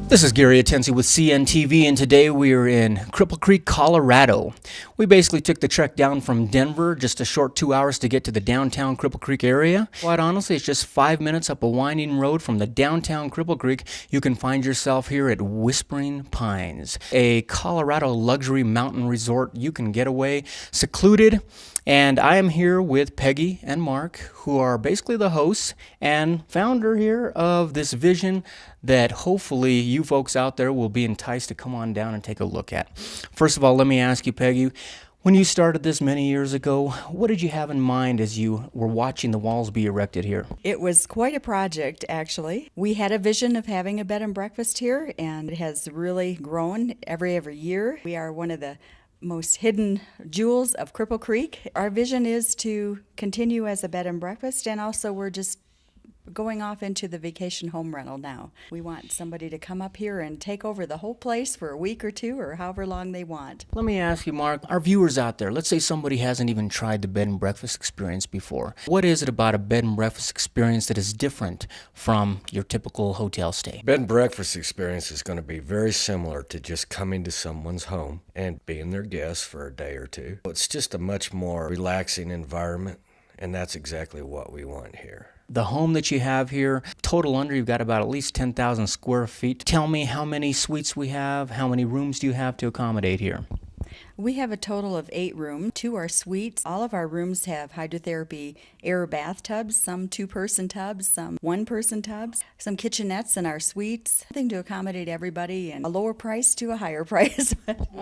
This is Gary Atensi with CNTV, and today we are in Cripple Creek, Colorado. We basically took the trek down from Denver, just a short 2 hours to get to the downtown Cripple Creek area. Quite honestly, it's just 5 minutes up a winding road from the downtown Cripple Creek. You can find yourself here at Whispering Pines, a Colorado luxury mountain resort. You can get away, secluded. And I am here with Peggy and Mark, who are basically the hosts and founder here of this vision that hopefully you folks out there will be enticed to come on down and take a look at. First of all, let me ask you, Peggy, when you started this many years ago, what did you have in mind as you were watching the walls be erected here? It was quite a project, actually. We had a vision of having a bed and breakfast here, and it has really grown every year. We are one of the most hidden jewels of Cripple Creek. Our vision is to continue as a bed and breakfast, and also we're just going off into the vacation home rental now. We want somebody to come up here and take over the whole place for a week or two or however long they want. Let me ask you, Mark, our viewers out there, let's say somebody hasn't even tried the bed and breakfast experience before. What is it about a bed and breakfast experience that is different from your typical hotel stay? Bed and breakfast experience is going to be very similar to just coming to someone's home and being their guest for a day or two. It's just a much more relaxing environment, and that's exactly what we want here. The home that you have here, total under, you've got about at least 10,000 square feet. Tell me how many suites we have, how many rooms do you have to accommodate here? We have a total of 8 rooms. 2 are suites. All of our rooms have hydrotherapy air bathtubs, some 2-person tubs, some 1-person tubs, some kitchenettes in our suites. Something to accommodate everybody, and a lower price to a higher price.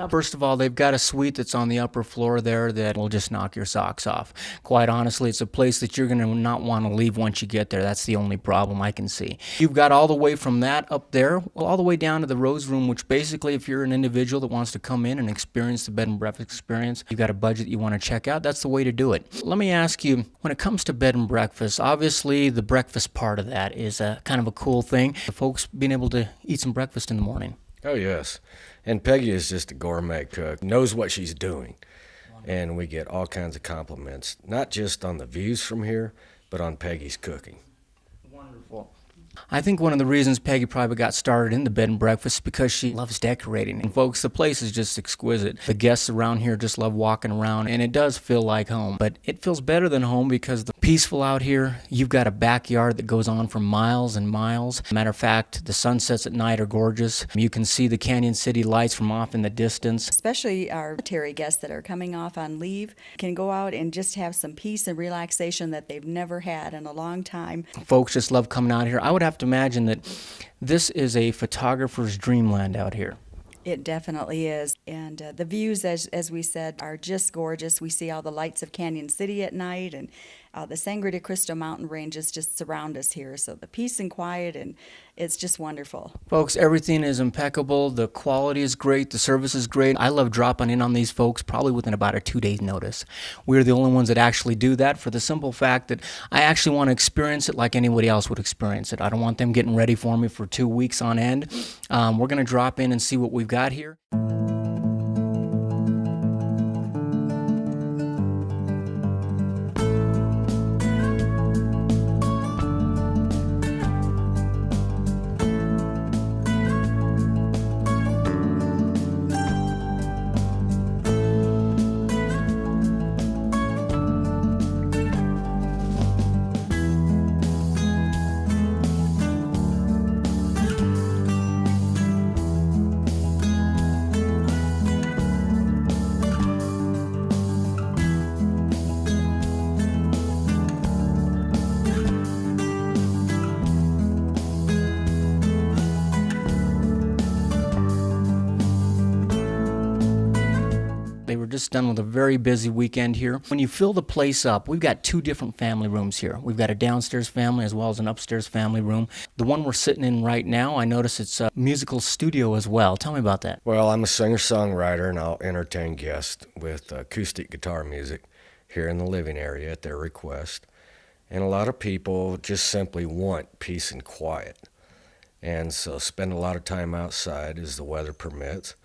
First of all, they've got a suite that's on the upper floor there that will just knock your socks off. Quite honestly, it's a place that you're going to not want to leave once you get there. That's the only problem I can see. You've got all the way from that up there, all the way down to the Rose Room, which basically, if you're an individual that wants to come in and experience the bed and breakfast experience, you've got a budget you want to check out, that's the way to do it. Let me ask you, when it comes to bed and breakfast, obviously the breakfast part of that is a kind of a cool thing. The folks being able to eat some breakfast in the morning. Oh, yes. And Peggy is just a gourmet cook, knows what she's doing. And we get all kinds of compliments, not just on the views from here, but on Peggy's cooking. Wonderful. I think one of the reasons Peggy probably got started in the bed and breakfast is because she loves decorating. And folks, the place is just exquisite. The guests around here just love walking around, and it does feel like home. But it feels better than home because the peaceful out here. You've got a backyard that goes on for miles and miles. Matter of fact, the sunsets at night are gorgeous. You can see the Canyon City lights from off in the distance. Especially our military guests that are coming off on leave can go out and just have some peace and relaxation that they've never had in a long time. Folks just love coming out here. I would have to imagine that this is a photographer's dreamland out here. It definitely is. And the views, as we said, are just gorgeous. We see all the lights of Canyon City at night, and the Sangre de Cristo mountain ranges just surround us here. So the peace and quiet, and it's just wonderful. Folks, everything is impeccable. The quality is great. The service is great. I love dropping in on these folks probably within about a 2 days notice. We're the only ones that actually do that for the simple fact that I actually want to experience it like anybody else would experience it. I don't want them getting ready for me for 2 weeks on end. We're going to drop in and see what we've got here. They were just done with a very busy weekend here. When you fill the place up, we've got 2 different family rooms here. We've got a downstairs family as well as an upstairs family room. The one we're sitting in right now, I notice it's a musical studio as well. Tell me about that. Well, I'm a singer-songwriter, and I'll entertain guests with acoustic guitar music here in the living area at their request. And a lot of people just simply want peace and quiet. And so spend a lot of time outside as the weather permits.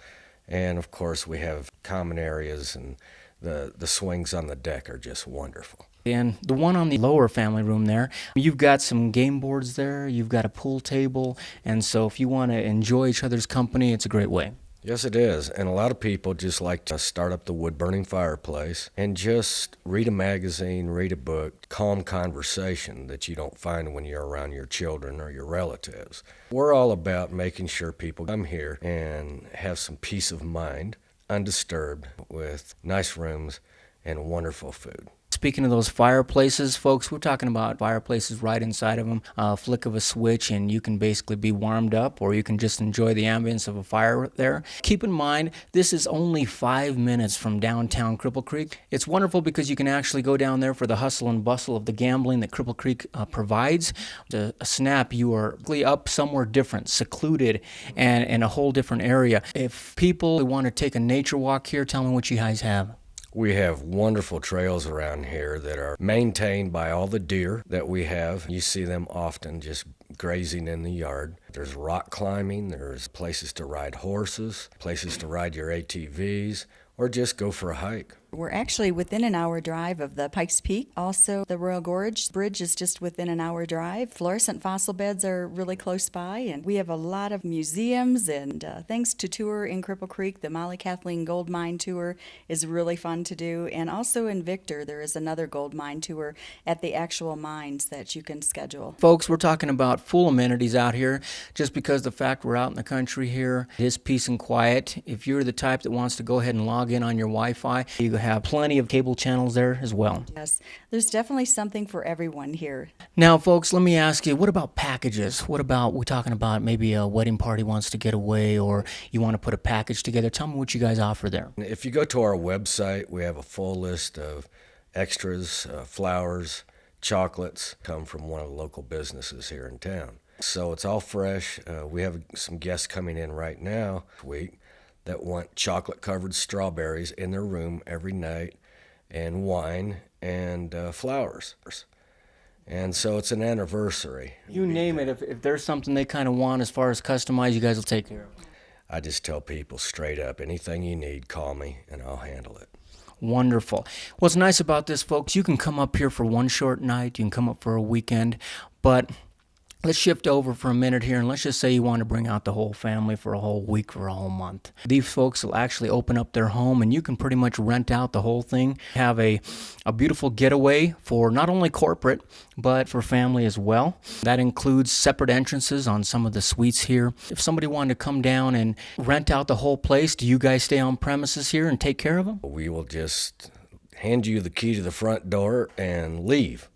And of course, we have common areas and The swings on the deck are just wonderful. And the one on the lower family room there, you've got some game boards there, you've got a pool table, and so if you want to enjoy each other's company, it's a great way. Yes, it is. And a lot of people just like to start up the wood-burning fireplace and just read a magazine, read a book, calm conversation that you don't find when you're around your children or your relatives. We're all about making sure people come here and have some peace of mind, undisturbed, with nice rooms and wonderful food. Speaking of those fireplaces, folks, we're talking about fireplaces right inside of them. A flick of a switch and you can basically be warmed up, or you can just enjoy the ambience of a fire there. Keep in mind, this is only 5 minutes from downtown Cripple Creek. It's wonderful because you can actually go down there for the hustle and bustle of the gambling that Cripple Creek provides. To snap, you are up somewhere different, secluded, and in a whole different area. If people want to take a nature walk here, tell me what you guys have. We have wonderful trails around here that are maintained by all the deer that we have. You see them often just grazing in the yard. There's rock climbing, there's places to ride horses, places to ride your ATVs, or just go for a hike. We're actually within an hour drive of the Pikes Peak. Also, the Royal Gorge Bridge is just within an hour drive. Fluorescent fossil beds are really close by, and we have a lot of museums and things to tour in Cripple Creek. The Molly Kathleen Gold Mine Tour is really fun to do, and also in Victor, there is another gold mine tour at the actual mines that you can schedule. Folks, we're talking about full amenities out here. Just because the fact we're out in the country here, it is peace and quiet. If you're the type that wants to go ahead and log in on your Wi-Fi, you have plenty of cable channels there as well. Yes, there's definitely something for everyone here. Now, folks, let me ask you, what about packages? What about, we're talking about maybe a wedding party wants to get away, or you want to put a package together. Tell me what you guys offer there. If you go to our website, we have a full list of extras, flowers, chocolates, come from one of the local businesses here in town. So it's all fresh. We have some guests coming in right now this week that want chocolate-covered strawberries in their room every night, and wine and flowers. And so it's an anniversary. You name it. If there's something they kind of want as far as customized, you guys will take care of it. I just tell people straight up, anything you need, call me, and I'll handle it. Wonderful. What's nice about this, folks, you can come up here for one short night, you can come up for a weekend, but let's shift over for a minute here, and let's just say you want to bring out the whole family for a whole week or a whole month. These folks will actually open up their home, and you can pretty much rent out the whole thing. Have a beautiful getaway for not only corporate, but for family as well. That includes separate entrances on some of the suites here. If somebody wanted to come down and rent out the whole place, do you guys stay on premises here and take care of them? We will just hand you the key to the front door and leave.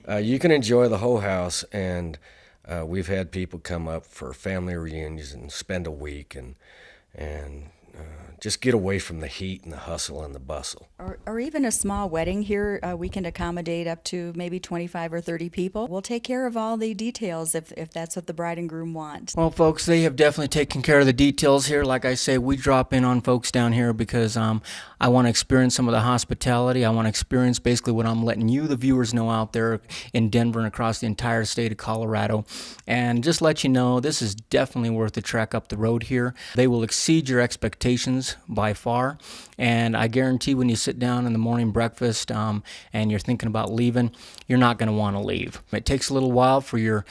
You can enjoy the whole house, and we've had people come up for family reunions and spend a week and just get away from the heat and the hustle and the bustle. Or even a small wedding here, we can accommodate up to maybe 25 or 30 people. We'll take care of all the details if that's what the bride and groom want. Well, folks, they have definitely taken care of the details here. Like I say, we drop in on folks down here because I want to experience some of the hospitality. I want to experience basically what I'm letting you, the viewers, know out there in Denver and across the entire state of Colorado. And just let you know, this is definitely worth the trek up the road here. They will exceed your expectations by far, and I guarantee when you sit down in the morning breakfast and you're thinking about leaving, you're not going to want to leave. It takes a little while for your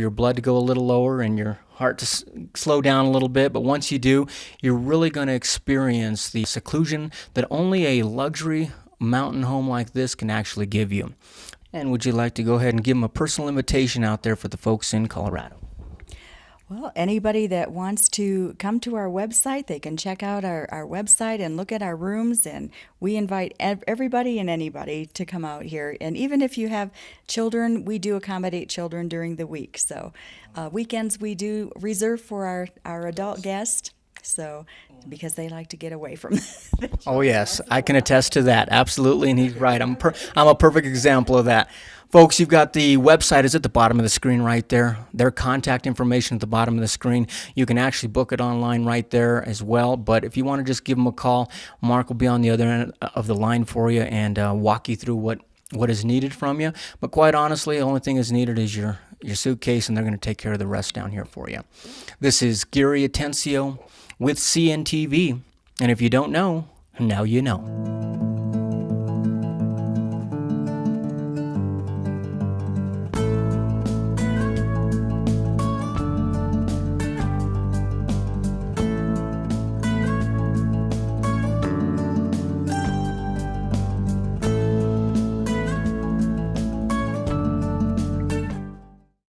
blood to go a little lower and your heart to slow down a little bit, but once you do, you're really going to experience the seclusion that only a luxury mountain home like this can actually give you. And would you like to go ahead and give them a personal invitation out there for the folks in Colorado? Well, anybody that wants to come to our website, they can check out our website and look at our rooms, and we invite everybody and anybody to come out here. And even if you have children, we do accommodate children during the week. So weekends we do reserve for our adult guests, so because they like to get away from Oh yes, I can attest to that, absolutely, and he's right. I'm a perfect example of that. Folks, you've got the website is at the bottom of the screen right there. Their contact information at the bottom of the screen. You can actually book it online right there as well. But if you want to just give them a call, Mark will be on the other end of the line for you and walk you through what is needed from you. But quite honestly, the only thing that's needed is your suitcase, and they're going to take care of the rest down here for you. This is Gary Atencio with CNTV. And if you don't know, now you know.